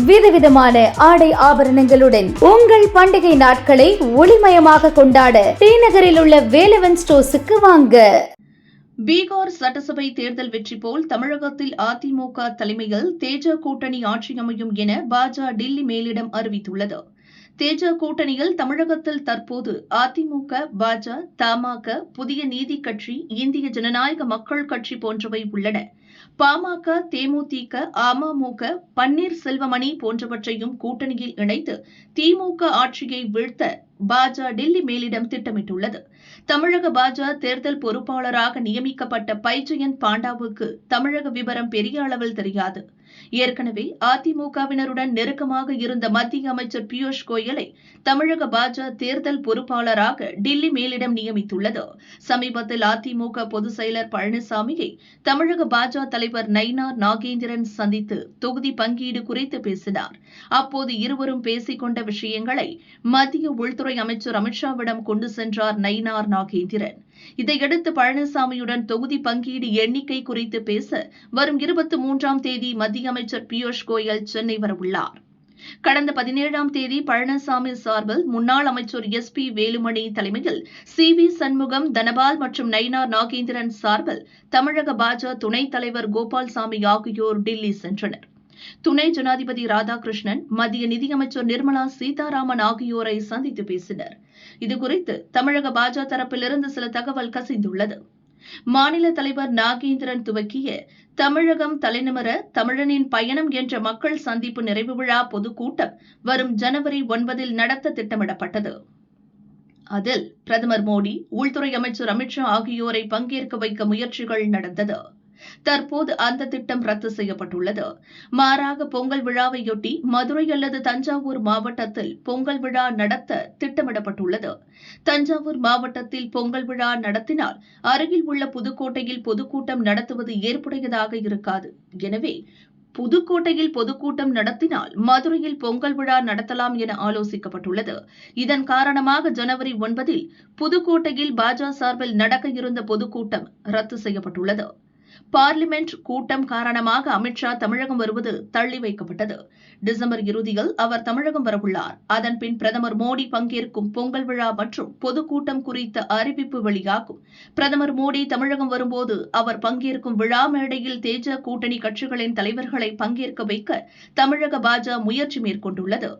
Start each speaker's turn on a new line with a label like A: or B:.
A: விதவிதமான ஆடை ஆபரணங்களுடன் உங்கள் பண்டிகை நாட்களை ஒளிமயமாக கொண்டாட ஸ்ரீநகரில் உள்ள வேலவன் ஸ்டோர்ஸுக்கு வாங்க.
B: பீகார் சட்டசபை தேர்தல் வெற்றி போல் தமிழகத்தில் அதிமுக தலைமையில் தேஜ கூட்டணி ஆட்சி அமையும் என பாஜக டில்லி மேலிடம் அறிவித்துள்ளது. தேஜ கூட்டணியில் தமிழகத்தில் தற்போது அதிமுக, பாஜக, தமாக, புதிய நீதி கட்சி, இந்திய ஜனநாயக மக்கள் கட்சி போன்றவை உள்ளன. பாமக, தேமுதிக, அமமுக, பன்னீர்செல்வமணி போன்றவற்றையும் கூட்டணியில் இணைத்து திமுக ஆட்சியை வீழ்த்த பாஜக டில்லி மேலிடம் திட்டமிட்டுள்ளது. தமிழக பாஜக தேர்தல் பொறுப்பாளராக நியமிக்கப்பட்ட பைஜெயந்த் பாண்டாவுக்கு தமிழக விவரம் பெரிய அளவில் தெரியாது. ஏற்கனவே அதிமுகவினருடன் நெருக்கமாக இருந்த மத்திய அமைச்சர் பியூஷ் கோயலை தமிழக பாஜக தேர்தல் பொறுப்பாளராக டில்லி மேலிடம் நியமித்துள்ளது. சமீபத்தில் அதிமுக பொதுச் செயலர் பழனிசாமியை தமிழக பாஜக தலைவர் நயினார் நாகேந்திரன் சந்தித்து தொகுதி பங்கீடு குறித்து பேசினார். அப்போது இருவரும் பேசிக் கொண்ட விஷயங்களை மத்திய உள்துறை அமைச்சர் அமித்ஷாவிடம் கொண்டு சென்றார் நயினார் நாகேந்திரன். இதையடுத்து பழனிசாமியுடன் தொகுதி பங்கீடு எண்ணிக்கை குறித்து பேச வரும் 23ஆம் தேதி மத்திய அமைச்சர் பியூஷ் கோயல் சென்னை வரவுள்ளார். கடந்த 17ஆம் தேதி பழனிசாமி சார்பில் முன்னாள் அமைச்சர் SP வேலுமணி தலைமையில் CV சண்முகம், தனபால் மற்றும் நயினார் நாகேந்திரன் சார்பில் தமிழக பாஜக துணைத் தலைவர் கோபால்சாமி ஆகியோர் டில்லி சென்றனர். துணை ஜனாதிபதி ராதாகிருஷ்ணன், மத்திய நிதியமைச்சர் நிர்மலா சீதாராமன் ஆகியோரை சந்தித்து பேசினர். இதுகுறித்து தமிழக பாஜக தரப்பிலிருந்து சில தகவல் கசிந்துள்ளது. மாநில தலைவர் நாகேந்திரன் துவக்கிய தமிழகம் தலைநிமிர தமிழனின் பயணம் என்ற மக்கள் சந்திப்பு நிறைவு விழா பொதுக்கூட்டம் வரும் ஜனவரி 9 நடத்த திட்டமிடப்பட்டது. அதில் பிரதமர் மோடி, உள்துறை அமைச்சர் அமித்ஷா ஆகியோரை பங்கேற்க வைக்க முயற்சிகள் நடந்தது. தற்போது அந்த திட்டம் ரத்து செய்யப்பட்டுள்ளது. மாறாக பொங்கல் விழாவையொட்டி மதுரை அல்லது தஞ்சாவூர் மாவட்டத்தில் பொங்கல் விழா நடத்த திட்டமிடப்பட்டுள்ளது. தஞ்சாவூர் மாவட்டத்தில் பொங்கல் விழா நடத்தினால் அருகில் உள்ள புதுக்கோட்டையில் பொதுக்கூட்டம் நடத்துவது ஏற்புடையதாக இருக்காது. எனவே புதுக்கோட்டையில் பொதுக்கூட்டம் நடத்தினால் மதுரையில் பொங்கல் விழா நடத்தலாம் என ஆலோசிக்கப்பட்டுள்ளது. இதன் காரணமாக ஜனவரி 9 புதுக்கோட்டையில் பாஜக சார்பில் நடக்க இருந்த பொதுக்கூட்டம் ரத்து செய்யப்பட்டுள்ளது. பார்லிமென்ட் கூட்டம் காரணமாக அமித்ஷா தமிழகம் வருவது தள்ளி வைக்கப்பட்டது. டிசம்பர் இறுதியில் அவர் தமிழகம் வரவுள்ளார். அதன்பின் பிரதமர் மோடி பங்கேற்கும் பொங்கல் விழா மற்றும் பொதுக்கூட்டம் குறித்த அறிவிப்பு வெளியாகும். பிரதமர் மோடி தமிழகம் வரும்போது அவர் பங்கேற்கும் விழா மேடையில் தேஜ கூட்டணி கட்சிகளின் தலைவர்களை பங்கேற்க வைக்க தமிழக பாஜக முயற்சி மேற்கொண்டுள்ளது.